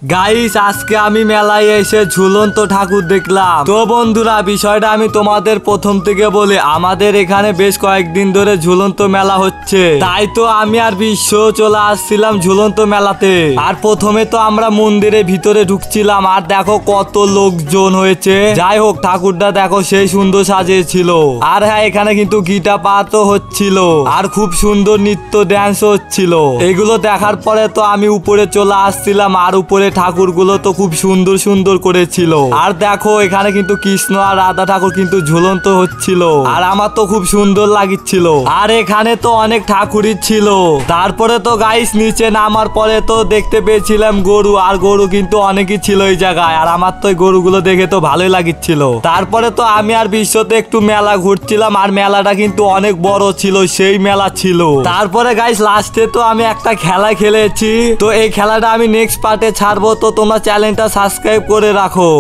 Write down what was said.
Guys আজকে আমি মেলায় এসে ঝুলন্ত ঠাকুর দেখলাম। তো বন্ধুরা বিষয়টা আমি তোমাদের প্রথম থেকে বলি, আমাদের এখানে বেশ কয়েকদিন ধরে ঝুলন্ত মেলা হচ্ছে, তাই তো আমি আর বিশ্ব চলে আসছিলাম ঝুলন্ত মেলাতে। আর প্রথমে তো আমরা মন্দিরের ভিতরে ঢুকছিলাম, আর দেখো কত লোকজন হয়েছে। যাই হোক ঠাকুরটা দেখো সেই সুন্দর সাজিয়েছিল। আর হ্যাঁ এখানে কিন্তু গিটা পাতও হচ্ছিল, আর খুব সুন্দর নৃত্য ড্যান্স হচ্ছিল। এগুলো দেখার পরে তো আমি উপরে চলে আসছিলাম, আর উপরে ঠাকুরগুলো তো খুব সুন্দর সুন্দর করেছিল। আর দেখো এখানে কিন্তু কৃষ্ণ আর রাধা ঠাকুর কিন্তু ঝুলন্ত হচ্ছিল, আর আমার তো খুব সুন্দর লাগছিল। আর এখানে তো অনেক ঠাকুরই ছিল। তারপরে তো গাইস নিচে নামার পরে তো দেখতে পেয়েছিলাম গরু, আর গরু কিন্তু অনেকই ছিল এই জায়গায়, আর আমার তো গরুগুলো দেখে তো ভালোই লাগছিল। তারপরে তো আমি আর বিশ্বতে একটু মেলা ঘুরছিলাম, আর মেলাটা কিন্তু অনেক বড় ছিল, সেই মেলা ছিল। তারপরে গাইস লাস্টে তো আমি একটা খেলা খেলেছি, তো এই খেলাটা আমি নেক্সট পার্টে ছাড়বো, তো তোমরা চ্যানেলটা সাবস্ক্রাইব করে রাখো।